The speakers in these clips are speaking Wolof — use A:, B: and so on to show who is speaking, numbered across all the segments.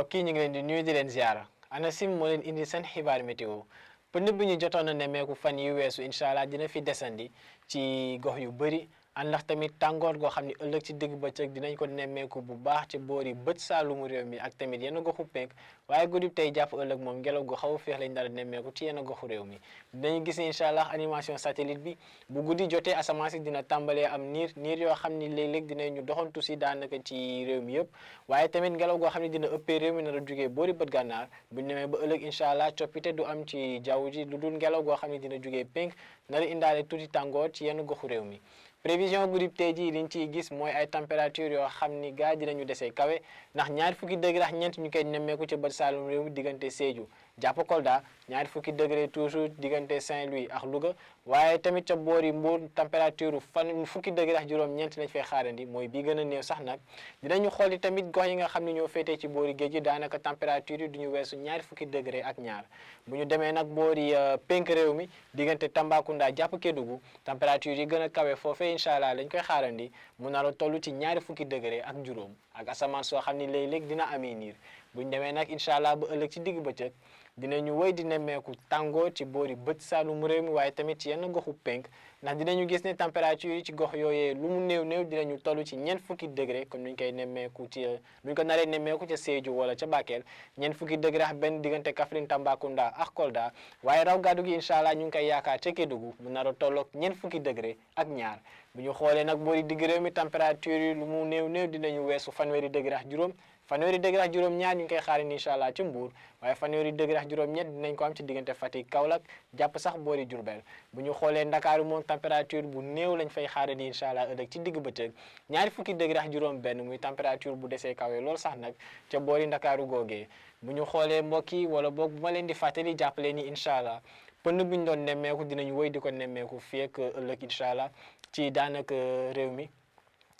A: mbokk yi ñu ngi leen di nuyu di leen ziara ANACIM moo leen indi seen xibaar météo pënd bi ñu jotoon a nemmeeku fan yu weesu incha allah dina fi desandi ci gox yu bëri àndax tamit tàngoor goo xam ne ëllëg ci digg bëccëg dinañ ko nemmeeku bu baax ci boori bët saalumu réew mi ak tamit yenn goxu penk waaye guddib tey jàpp ëllëg moom ngelaw gu xaw a féex lañ dara nemmeeku ci yenn goxu réew mi dinañ gis ni incha allah animation satellite bi bu guddi jotee asamaan si dina tàmbalee am niir yoo xam ni léeg-léeg dinañu doxantu si daanaka ci réew mi yëpp waaye tamit ngelaw goo xam ne dina ëppee réew mi nar a jógee boori bët gànnaar buñ demee ba ëllëg incha allah coppite du am ci jaww ji lu dul ngelaw goo xam ne dina jógee penk nar a indaale tuuti tàngoor ci yenn goxu réew mi prévision guddib tey jii liñ ciy gis mooy ay température yoo xam ni gaa dinañu desee kawe ndax ñaari fukki degré ak ñeent ñu koy nemmeeku ca bët saalum réew mi diggante Sédhiou jàpp Kolda ñaari fukki degré toujours diggante Saint-Louis ak Louga waaye tamit ca boori Mbour température fukki degré ak juróom-ñeent lañ fay xaarandi mooy bii gën a néew sax nag dinañu xooli tamit gox yi nga xam ne ñoo féetee ci boori géej gi daanaka température yi duñu weesu ñaari fukki degré ak ñaar bu ñu demee nag boori penk réew mi diggante Tambacounda jàpp Kédougou température yi gën a kawe foofee incha allah lañ koy xaarandi mu nar a toll ci ñaari fukki degré ak juróom ak asamaan soo xam ni léeg-léeg dina amee niir bu ñu demee nag incha allah ba ëllëg ci digg bëccëg dinañu wéy di nemmeeku tàngoor ci boori bët saalum réew mi waaye tamit ci yenn goxu penk ndax dinañu gis ne température yi ci gox yooyee lu mu néew dinañu toll ci ñeent fukki degré comme ni ñu koy nemmeeku ci lu ñu ko naree nemmeeku ca Sédhiou wala ca Bakel ñeent fukki degré ak benn diggante Kaffrine Tambacounda ak Kolda waaye raw gàddu gi incha allah ñu ngi koy yaakaar ca Kédougou mu nar a tolloog ñeent fukki degré ak ñaar bu ñu xoolee nag boori digg réew mi température yi lu mu néew dinañu weesu fanweeri degré ak juróom fanweeri degré ak juróom-ñaar ñu ngi koy xaar incha allah ci Mbour waaye fanweeri degré ak juróom-ñett dinañ ko am ci diggante Fatick Kaolack jàpp sax boori Diourbel bu ñu xoolee Ndakaaru moom température bu néew lañ fay xaarandi incha allah ëllëg ci digg bëccëg ñaari fukki degré ak juróom-benn muy température bu desee kawe lool sax nag ca boori Ndakaaru googee bu ñu xoolee mbokk yi wala boog bu ma leen di fàttali jàppale ni incha allah pënd bi ñu doon nemmeeku dinañ wéy di ko nemmeeku fii ak ëllëg incha allah ci daanaka réew mi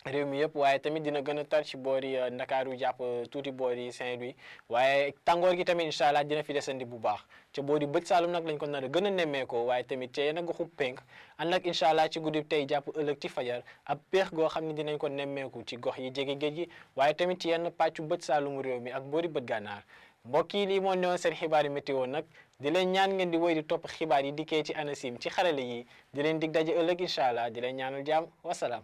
A: yëpp waaye tamit dina gën a tar ci boori Ndakaaru jàpp tuuti boori Saint-Louis waaye tàngoor gi tamit incha allah dina fi desandi bu baax ca boori bët saalum nag lañ ko nar a gën a nemmeekoo waaye tamit ca yenn goxu penk ànd ak incha allah ci guddi tey jàpp ëllëg ci fajar ab peex goo xam ne dinañ ko nemmeeku ci gox yi jege géej gi waaye tamit ci yenn pàccu bët saalumu réew mi ak boori bët gànnaar mbokk yi lii moo newoon seen xibaari météo nag di leen ñaan ngeen di woy di topp xibaar yi dikkee ci ANACIM ci xarale yi di leen dig daje ëllëg incha allah di leen ñaanal jàmm wasalaam